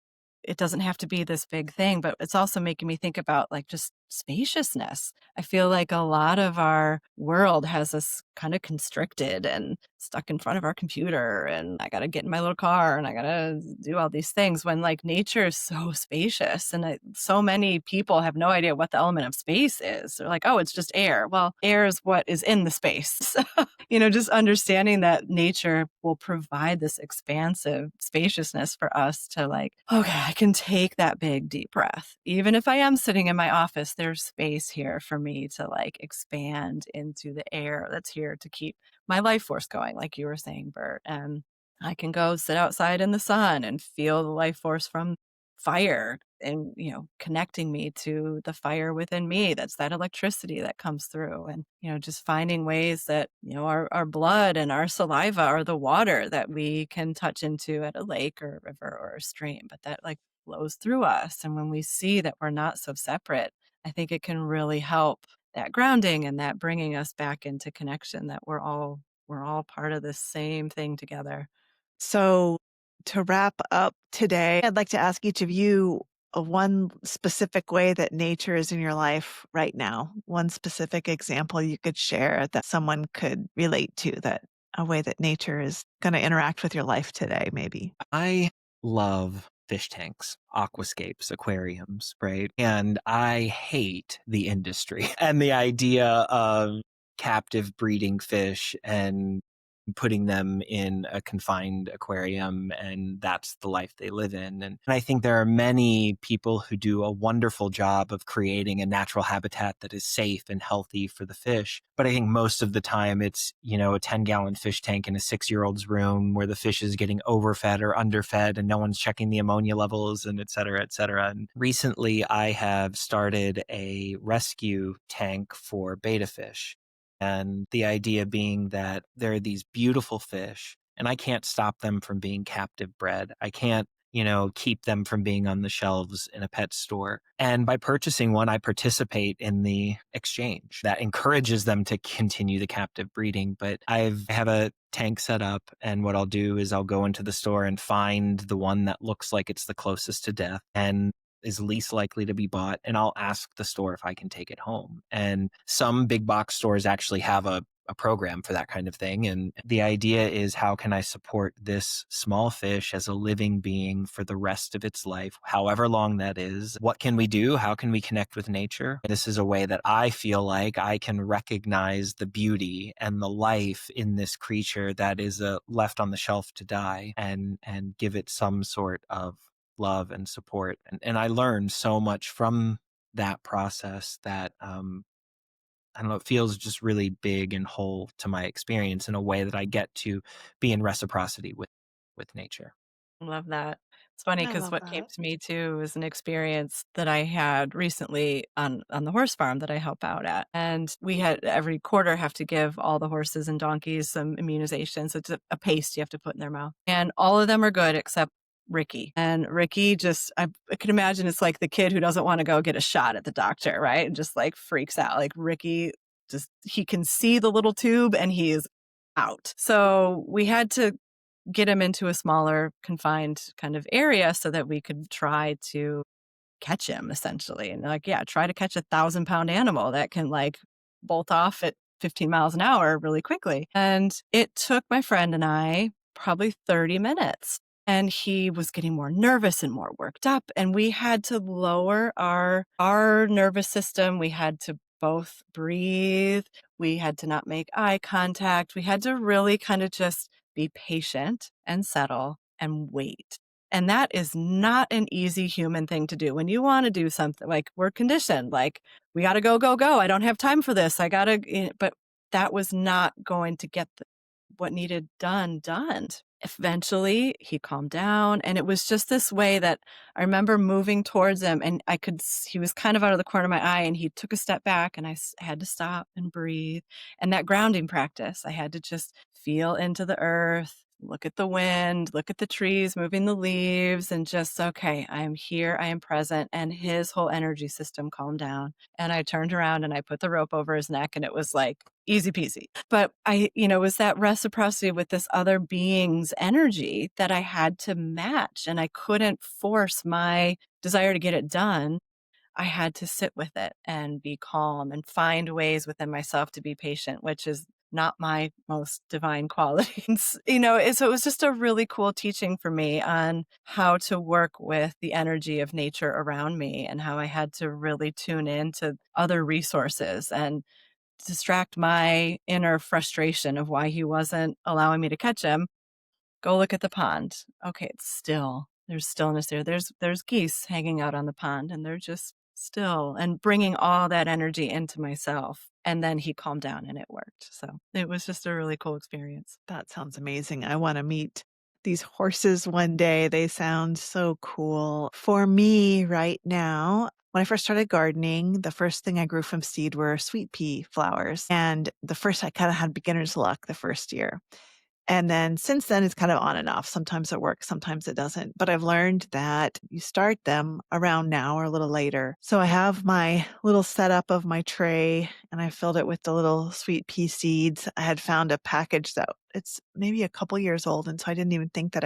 it doesn't have to be this big thing, but it's also making me think about like just spaciousness. I feel like a lot of our world has us kind of constricted and stuck in front of our computer, and I got to get in my little car and I got to do all these things when like nature is so spacious. And so many people have no idea what the element of space is. They're like, oh, it's just air. Well, air is what is in the space. So, just understanding that nature will provide this expansive spaciousness for us to like, okay, I can take that big deep breath. Even if I am sitting in my office, there's space here for me to like expand into the air that's here to keep my life force going, like you were saying, Bert. And I can go sit outside in the sun and feel the life force from fire and connecting me to the fire within me. That's that electricity that comes through. And just finding ways that our blood and our saliva are the water that we can touch into at a lake or a river or a stream, but that like flows through us. And when we see that we're not so separate, I think it can really help that grounding and that bringing us back into connection, that we're all part of this same thing together. So, to wrap up today, I'd like to ask each of you one specific way that nature is in your life right now. One specific example you could share that someone could relate to, that a way that nature is going to interact with your life today, maybe. I love fish tanks, aquascapes, aquariums, right? And I hate the industry and the idea of captive breeding fish and putting them in a confined aquarium, and that's the life they live in. And I think there are many people who do a wonderful job of creating a natural habitat that is safe and healthy for the fish. But I think most of the time it's, a 10-gallon fish tank in a 6-year-old's room where the fish is getting overfed or underfed and no one's checking the ammonia levels and et cetera, et cetera. And recently I have started a rescue tank for betta fish. And the idea being that there are these beautiful fish, and I can't stop them from being captive bred. I can't, keep them from being on the shelves in a pet store. And by purchasing one, I participate in the exchange that encourages them to continue the captive breeding. But I have a tank set up, and what I'll do is I'll go into the store and find the one that looks like it's the closest to death and is least likely to be bought, and I'll ask the store if I can take it home. And some big box stores actually have a program for that kind of thing. And the idea is, how can I support this small fish as a living being for the rest of its life, however long that is? What can we do? How can we connect with nature? This is a way that I feel like I can recognize the beauty and the life in this creature that is left on the shelf to die, and give it some sort of love and support. And I learned so much from that process that, I don't know, it feels just really big and whole to my experience in a way that I get to be in reciprocity with nature. Love that. It's funny I because love what came that. to me too is an experience that I had recently on the horse farm that I help out at. And we had every quarter have to give all the horses and donkeys some immunizations. It's a paste you have to put in their mouth. And all of them are good except Ricky. And Ricky just, I can imagine it's like the kid who doesn't want to go get a shot at the doctor, right? And just like freaks out. Like Ricky just, he can see the little tube and he is out. So we had to get him into a smaller confined kind of area so that we could try to catch him essentially. And like, yeah, try to catch 1,000-pound animal that can like bolt off at 15 miles an hour really quickly. And it took my friend and I probably 30 minutes. And he was getting more nervous and more worked up. And we had to lower our nervous system. We had to both breathe. We had to not make eye contact. We had to really kind of just be patient and settle and wait. And that is not an easy human thing to do. When you want to do something, like we're conditioned, like we got to go, go, go. I don't have time for this. I got to, but that was not going to get what needed done. Eventually he calmed down, and it was just this way that I remember moving towards him, and he was kind of out of the corner of my eye, and he took a step back, and I had to stop and breathe. And that grounding practice, I had to just feel into the earth, look at the wind, look at the trees moving the leaves, and just, okay, I am here, I am present. And his whole energy system calmed down. And I turned around and I put the rope over his neck, and it was like easy peasy. But it was that reciprocity with this other being's energy that I had to match, and I couldn't force my desire to get it done. I had to sit with it and be calm and find ways within myself to be patient, which is not my most divine qualities. So it was just a really cool teaching for me on how to work with the energy of nature around me and how I had to really tune in to other resources and distract my inner frustration of why he wasn't allowing me to catch him. Go look at the pond. Okay, it's still. There's stillness there. There's geese hanging out on the pond and they're just still, and bringing all that energy into myself. And then he calmed down and it worked. So it was just a really cool experience. That sounds amazing. I want to meet these horses one day. They sound so cool. For me right now, when I first started gardening, the first thing I grew from seed were sweet pea flowers. And I kind of had beginner's luck the first year. And then since then, it's kind of on and off. Sometimes it works, sometimes it doesn't. But I've learned that you start them around now or a little later. So I have my little setup of my tray and I filled it with the little sweet pea seeds. I had found a package that it's maybe a couple years old. And so I didn't even think that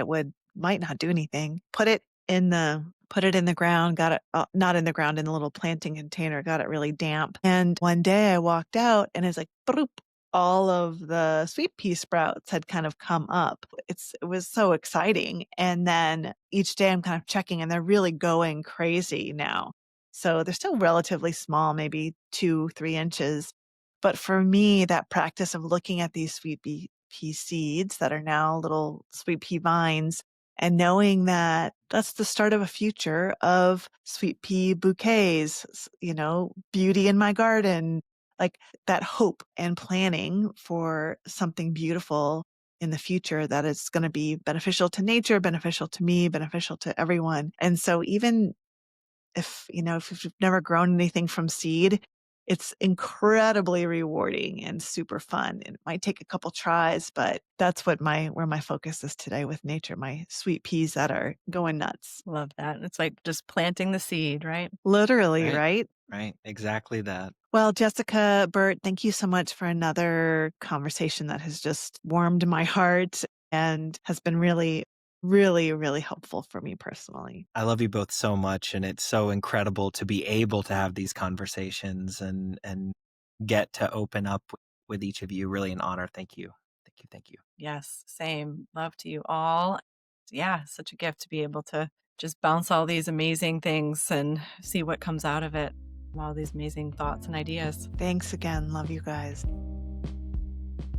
might not do anything. Put it in the ground, got it, not in the ground, in the little planting container, got it really damp. And one day I walked out and it's like, broop, all of the sweet pea sprouts had kind of come up. It was so exciting. And then each day I'm kind of checking and they're really going crazy now. So they're still relatively small, maybe 2-3 inches. But for me, that practice of looking at these sweet pea seeds that are now little sweet pea vines and knowing that that's the start of a future of sweet pea bouquets, beauty in my garden, like that hope and planning for something beautiful in the future that is going to be beneficial to nature, beneficial to me, beneficial to everyone. And so even if you've never grown anything from seed, it's incredibly rewarding and super fun. And it might take a couple tries, but that's where my focus is today with nature, my sweet peas that are going nuts. Love that. It's like just planting the seed, right? Literally, right? Right. Exactly that. Well, Jessica, Bert, thank you so much for another conversation that has just warmed my heart and has been really, really, really helpful for me personally. I love you both so much, and it's so incredible to be able to have these conversations and get to open up with each of you. Really an honor. Thank you. Thank you. Thank you. Yes, same. Love to you all. Yeah, such a gift to be able to just bounce all these amazing things and see what comes out of it. All these amazing thoughts and ideas. Thanks again. Love you guys.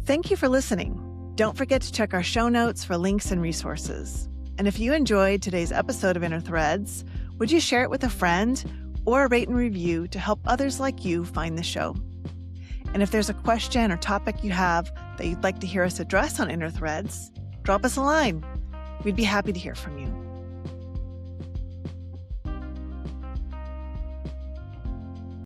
Thank you for listening. Don't forget to check our show notes for links and resources. And if you enjoyed today's episode of Inner Threads, would you share it with a friend or rate and review to help others like you find the show? And if there's a question or topic you have that you'd like to hear us address on Inner Threads, drop us a line. We'd be happy to hear from you.